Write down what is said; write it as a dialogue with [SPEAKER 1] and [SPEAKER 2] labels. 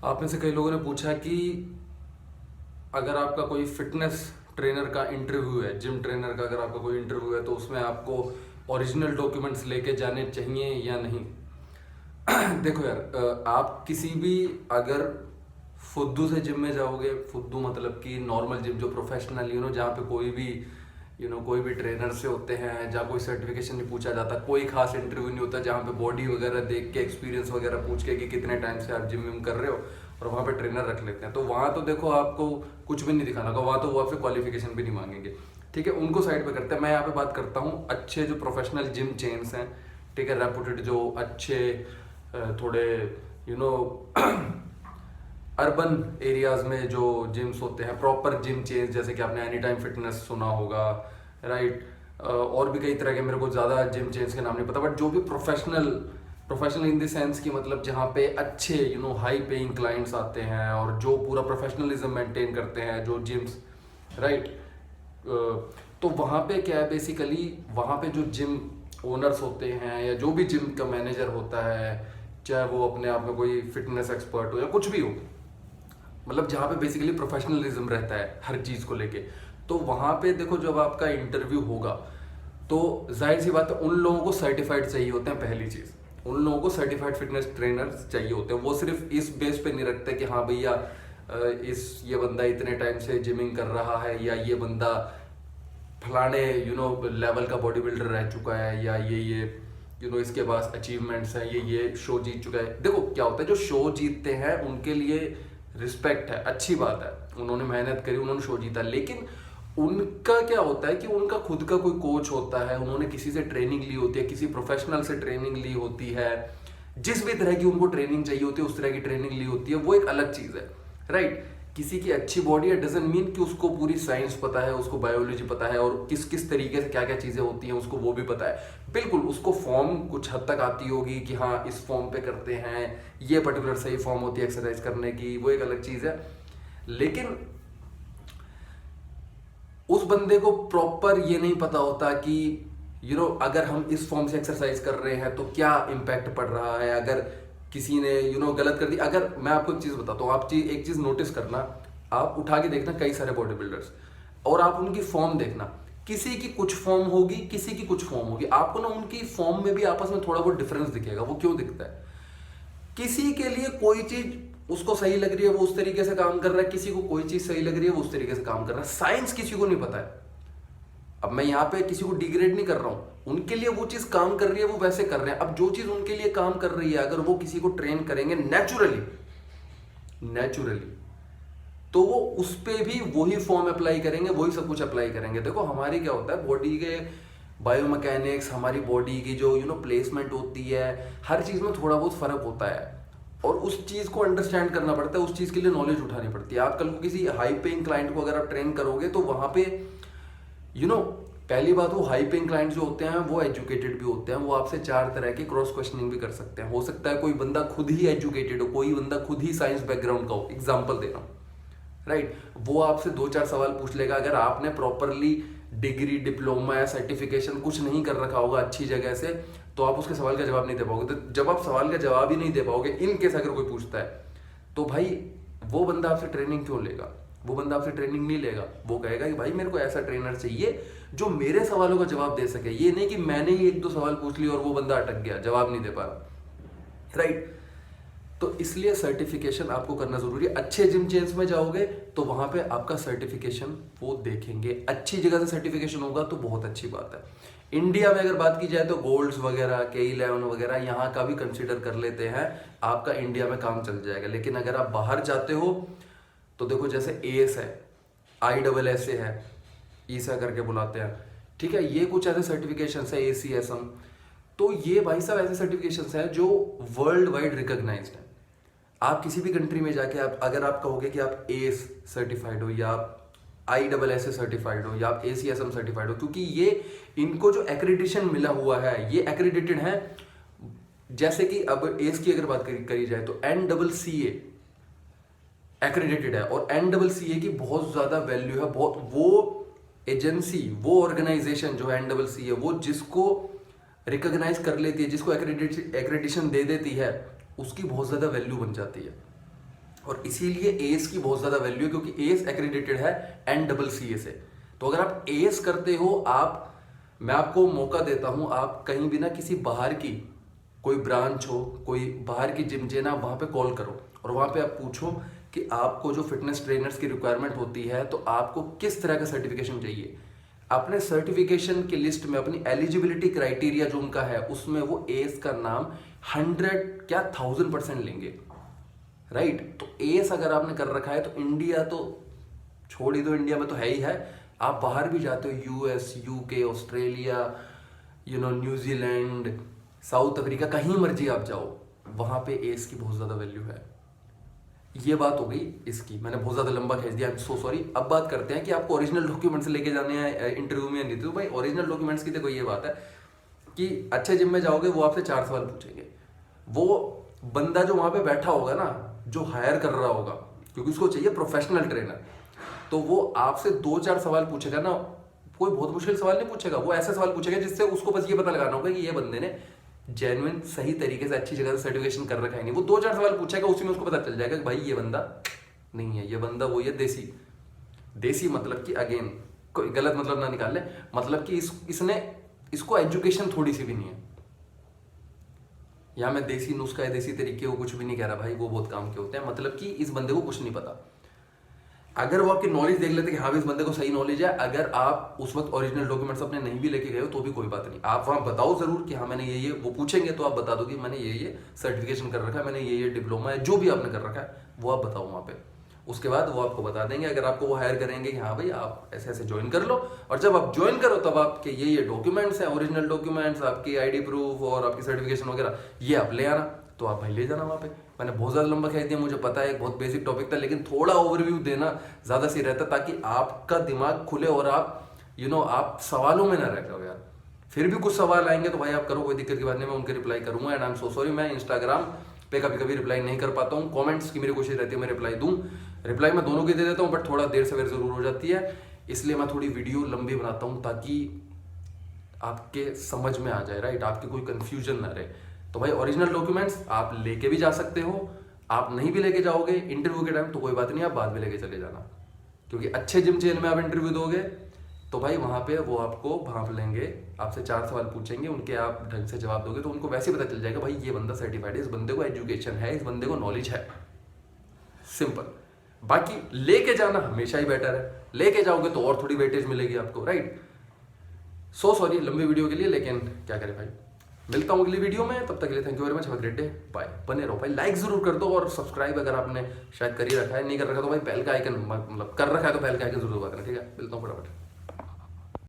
[SPEAKER 1] आप में से कई लोगों ने पूछा कि अगर आपका कोई फिटनेस ट्रेनर का इंटरव्यू है, जिम ट्रेनर का अगर आपका कोई इंटरव्यू है तो उसमें आपको ओरिजिनल डॉक्यूमेंट्स लेके जाने चाहिए या नहीं। देखो यार, आप किसी भी अगर फुद्दू से जिम में जाओगे, फुद्दू मतलब कि नॉर्मल जिम जो प्रोफेशनल जहाँ पे कोई भी कोई भी ट्रेनर से होते हैं, जहाँ कोई सर्टिफिकेशन नहीं पूछा जाता, कोई खास इंटरव्यू नहीं होता, जहाँ पे बॉडी वगैरह देख के एक्सपीरियंस वगैरह पूछ के कि कितने टाइम से आप जिम विम कर रहे हो और वहाँ पे ट्रेनर रख लेते हैं, तो वहाँ तो देखो आपको कुछ भी नहीं दिखाना होगा, वहाँ तो वो आपसे क्वालिफिकेशन भी नहीं मांगेंगे। ठीक है, उनको साइड पे करते हैं। मैं यहाँ पे बात करता हूँ अच्छे जो प्रोफेशनल जिम चेन्स हैं, ठीक है, रेपुटेड जो अच्छे थोड़े यू नो अर्बन एरियाज में जो जिम्स होते हैं, प्रॉपर जिम चेन्स, जैसे कि आपने एनी टाइम फिटनेस सुना होगा, राइट। और भी कई तरह के, मेरे को ज़्यादा जिम चेन्स के नाम नहीं पता, बट जो भी professional professional in the sense की मतलब जहाँ पे अच्छे हाई पेइंग क्लाइंट्स आते हैं और जो पूरा प्रोफेशनलिज्म मेंटेन करते हैं जो जिम्स, राइट। तो वहाँ पे क्या है, बेसिकली वहाँ पे जो जिम ओनर्स होते हैं या जो भी जिम का मैनेजर होता है, चाहे वो अपने आप में कोई फिटनेस एक्सपर्ट हो या कुछ भी हो, मतलब जहाँ पे बेसिकली प्रोफेशनलिज्म रहता है हर चीज़ को लेके, तो वहाँ पे देखो जब आपका इंटरव्यू होगा तो जाहिर सी बात है उन लोगों को सर्टिफाइड चाहिए होते हैं। पहली चीज़, उन लोगों को सर्टिफाइड फिटनेस ट्रेनर्स चाहिए होते हैं। वो सिर्फ इस बेस पे नहीं रखते कि हाँ भैया ये बंदा इतने टाइम से जिमिंग कर रहा है, या ये बंदा फलाने लेवल का बॉडी बिल्डर रह चुका है, या ये इसके पास अचीवमेंट्स हैं, ये शो जीत चुका है। देखो क्या होता है, जो शो जीतते हैं उनके लिए रिस्पेक्ट है, अच्छी बात है, उन्होंने मेहनत करी, उन्होंने शो जीता, लेकिन उनका क्या होता है कि उनका खुद का कोई कोच होता है, उन्होंने किसी से ट्रेनिंग ली होती है, किसी प्रोफेशनल से ट्रेनिंग ली होती है, जिस भी तरह की उनको ट्रेनिंग चाहिए होती है उस तरह की ट्रेनिंग ली होती है, वो एक अलग चीज़ है, राइट। किसी की अच्छी बॉडी है डजंट मीन कि उसको पूरी साइंस पता है, उसको बायोलॉजी पता है और किस किस तरीके से क्या क्या चीज़ें होती हैं उसको वो भी पता है। बिल्कुल उसको फॉर्म कुछ हद तक आती होगी कि हाँ इस फॉर्म पे करते हैं, ये पर्टिकुलर सही फॉर्म होती है एक्सरसाइज करने की, वो एक अलग चीज़ है। लेकिन उस बंदे को प्रॉपर ये नहीं पता होता कि अगर हम इस फॉर्म से एक्सरसाइज कर रहे हैं तो क्या इम्पैक्ट पड़ रहा है, अगर किसी ने गलत कर दी। अगर मैं आपको एक चीज़ बताता हूँ, आप एक चीज़ नोटिस करना, आप उठा के देखना कई सारे बॉडी बिल्डर्स और आप उनकी फॉर्म देखना, किसी की कुछ फॉर्म होगी, किसी की कुछ फॉर्म होगी, आपको ना उनकी फॉर्म में भी आपस में थोड़ा बहुत डिफरेंस दिखेगा। वो क्यों दिखता है? किसी के लिए कोई चीज उसको सही लग रही है वो उस तरीके से काम कर रहा है, किसी को कोई चीज सही लग रही है वो उस तरीके से काम कर रहा है। साइंस किसी को नहीं पता है। अब मैं यहाँ पे किसी को डिग्रेड नहीं कर रहा हूं, उनके लिए वो चीज काम कर रही है वो वैसे कर रहे हैं। अब जो चीज उनके लिए काम कर रही है अगर वो किसी को ट्रेन करेंगे नेचुरली तो वो उस पे भी वही फॉर्म अप्लाई करेंगे, वही सब कुछ अप्लाई करेंगे। देखो हमारी क्या होता है, बॉडी के बायोमैकेनिक्स, हमारी बॉडी की जो प्लेसमेंट होती है, हर चीज में थोड़ा बहुत फर्क होता है और उस चीज को अंडरस्टैंड करना पड़ता है, उस चीज के लिए नॉलेज उठानी पड़ती है। आप कल को किसी हाई पेइंग क्लाइंट को अगर आप ट्रेन करोगे तो वहां पे पहली बात, वो हाई पेइंग क्लाइंट जो होते हैं वो एजुकेटेड भी होते हैं, वो आपसे 4 तरह के क्रॉस क्वेश्चनिंग भी कर सकते हैं। हो सकता है कोई बंदा खुद ही एजुकेटेड हो, कोई बंदा खुद ही साइंस बैकग्राउंड का हो, एग्जाम्पल दे रहा हूँ, राइट। वो आपसे 2-4 सवाल पूछ लेगा। अगर आपने प्रॉपरली डिग्री, डिप्लोमा या सर्टिफिकेशन कुछ नहीं कर रखा होगा अच्छी जगह से, तो आप उसके सवाल का जवाब नहीं दे पाओगे। तो जब आप सवाल का जवाब ही नहीं दे पाओगे, इन केस अगर कोई पूछता है, तो भाई वो बंदा आपसे ट्रेनिंग क्यों लेगा? वो बंदा आपसे ट्रेनिंग नहीं लेगा। वो कहेगा कि भाई मेरे को ऐसा ट्रेनर चाहिए जो मेरे सवालों का जवाब दे सके। ये नहीं कि मैंने ही 1-2 सवाल पूछ लिए और वो बंदा अटक गया, जवाब नहीं दे पा रहा, राइट। तो इसलिए सर्टिफिकेशन आपको करना जरूरी है। अच्छे जिम चेन्स में जाओगे तो वहां पे आपका सर्टिफिकेशन वो देखेंगे, अच्छी जगह से सर्टिफिकेशन होगा तो बहुत अच्छी बात है। इंडिया में अगर बात की जाए तो गोल्ड्स वगैरह, K11 वगैरह यहाँ का भी कंसीडर कर लेते हैं, आपका इंडिया में काम चल जाएगा। लेकिन अगर आप बाहर जाते हो तो देखो, जैसे AS है, ISSA है, ईसा करके बुलाते हैं, ठीक है, ये कुछ ऐसे सर्टिफिकेशन है, ACSM, तो ये भाई साहब ऐसे सर्टिफिकेशन है जो वर्ल्ड वाइड रिकॉग्नाइज्ड है। आप किसी भी कंट्री में जाके अगर आप कहोगे कि आप AS सर्टिफाइड हो या आप ISSA सर्टिफाइड हो या आप ACSM सर्टिफाइड हो, क्योंकि ये इनको जो एक्रेडिटेशन मिला हुआ है ये एक्रेडिटेड है। जैसे कि अब AS की अगर बात करी जाए तो NCCA एक्रेडिटेड है और NCCA की बहुत ज्यादा वैल्यू है। बहुत वो एजेंसी, वो ऑर्गेनाइजेशन जो है NCCA, वो जिसको रिकॉग्नाइज कर लेती है, जिसको एक्रेडिटेशन दे देती है, उसकी बहुत ज्यादा वैल्यू बन जाती है। और इसीलिए एएस की बहुत ज्यादा वैल्यू है, क्योंकि एएस एक्रेडिटेड है NCCA से। तो अगर आप एएस करते हो, मैं आपको मौका देता हूं, आप कहीं भी ना किसी बाहर की कोई ब्रांच हो, कोई बाहर की जिम चेन, आप वहां पे कॉल करो और वहां पे आप पूछो कि आपको जो फिटनेस ट्रेनर्स की रिक्वायरमेंट होती है तो आपको किस तरह का सर्टिफिकेशन चाहिए। अपने सर्टिफिकेशन की लिस्ट में अपनी एलिजिबिलिटी क्राइटेरिया जो उनका है उसमें वो एएस का नाम 1000% लेंगे, राइट। तो एएस अगर आपने कर रखा है तो इंडिया तो छोड़ ही दो, इंडिया में तो है ही है, आप बाहर भी जाते हो, US, UK, Australia, New Zealand, south Africa, कहीं मर्जी आप जाओ, वहां पे एएस की बहुत ज्यादा वैल्यू है। ये बात हो गई इसकी, मैंने बहुत ज्यादा लंबा खींच दिया, आई एम सो सॉरी। अब बात करते हैं कि आपको ओरिजिनल डॉक्यूमेंट्स लेके जाने हैं इंटरव्यू में नहीं। तो भाई ओरिजिनल डॉक्यूमेंट्स की देखो ये बात है कि अच्छे जिम में जाओगे, वो आपसे 4 सवाल पूछेंगे। वो बंदा जो वहां पे बैठा होगा ना, जो हायर कर रहा होगा, क्योंकि उसको चाहिए प्रोफेशनल ट्रेनर, तो वो आपसे 2-4 सवाल पूछेगा ना, कोई बहुत मुश्किल सवाल नहीं पूछेगा, वो ऐसे सवाल पूछेगा जिससे उसको बस ये पता लगाना होगा कि ये बंदे ने जेन्युइन सही तरीके से अच्छी जगह से सर्टिफिकेशन कर रखा है नहीं। वो 2-4 सवाल पूछेगा, उसी में उसको पता चल जाएगा कि भाई ये बंदा नहीं है, ये बंदा वो, ये देसी मतलब कि अगेन कोई गलत मतलब ना निकाल ले, मतलब कि इसको एजुकेशन थोड़ी सी भी नहीं है। या मैं देसी नुस्खा है, देसी तरीके, वो कुछ भी नहीं कह रहा भाई, वो बहुत काम के होते हैं, मतलब कि इस बंदे को कुछ नहीं पता। अगर वो आपकी नॉलेज देख लेते कि हाँ भी इस बंदे को सही नॉलेज है, अगर आप उस वक्त ओरिजिनल डॉक्यूमेंट्स अपने नहीं भी लेके गए हो तो भी कोई बात नहीं, आप वहां बताओ जरूर कि हाँ मैंने ये, वो पूछेंगे तो आप बता दो कि मैंने ये सर्टिफिकेशन कर रखा है, मैंने ये डिप्लोमा है, जो भी आपने कर रखा है वो आप बताओ वहां पे। उसके बाद वो आपको बता देंगे, अगर आपको वो हायर करेंगे कि हाँ भाई आप ऐसे ऐसे ज्वाइन कर लो, और जब आप ज्वाइन करो तब आपके ये डॉक्यूमेंट्स हैं, ओरिजिनल डॉक्यूमेंट्स, आपकी आईडी प्रूफ और आपकी सर्टिफिकेशन वगैरह, ये आप ले आना, तो आप भाई ले जाना वहां पे। मैंने बहुत ज्यादा लंबा खींच दिया, मुझे पता है बहुत बेसिक टॉपिक था, लेकिन थोड़ा ओवरव्यू देना ज्यादा सही रहता ताकि आपका दिमाग खुले और आप आप सवालों में ना रह जाओ यार। फिर भी कुछ सवाल आएंगे तो भाई आप करो, कोई दिक्कत की बात नहीं, मैं उनके रिप्लाई करूंगा। And I am so sorry, मैं इंस्टाग्राम पे कभी कभी रिप्लाई नहीं कर पाता हूँ, कमेंट्स की मेरी कोशिश रहती है मैं रिप्लाई दूं, रिप्लाई मैं दोनों की दे देता हूँ, बट थोड़ा देर सवेर जरूर हो जाती है, इसलिए मैं थोड़ी वीडियो लंबी बनाता हूँ ताकि आपके समझ में आ जाए, राइट, आपकी कोई कंफ्यूजन ना रहे। तो भाई ओरिजिनल डॉक्यूमेंट्स आप लेके भी जा सकते हो, आप नहीं भी लेके जाओगे इंटरव्यू के टाइम तो कोई बात नहीं, आप बाद में लेके चले जाना, क्योंकि अच्छे जिम चेन में आप इंटरव्यू दोगे तो भाई वहां पे वो आपको भांप लेंगे, आपसे 4 सवाल पूछेंगे, उनके आप ढंग से जवाब दोगे तो उनको वैसे पता चल जाएगा भाई ये बंदा सर्टिफाइड है, इस बंदे को एजुकेशन है, इस बंदे को नॉलेज है, सिंपल। बाकी लेके जाना हमेशा ही बेटर है, लेके जाओगे तो और थोड़ी वेटेज मिलेगी आपको, राइट। सो सॉरी लंबी वीडियो के लिए, लेकिन क्या करें भाई, मिलता हूँ अगली वीडियो में, तब तक के लिए thank you very much, have a great day, bye. बने रहो भाई, लाइक जरूर कर दो और सब्सक्राइब अगर आपने शायद कर ही रखा है, नहीं कर रखा तो भाई बेल का आइकन, मतलब कर रखा है तो बेल का आइकन जरूर दबा देना, ठीक है। मिलता हूँ फटाफट।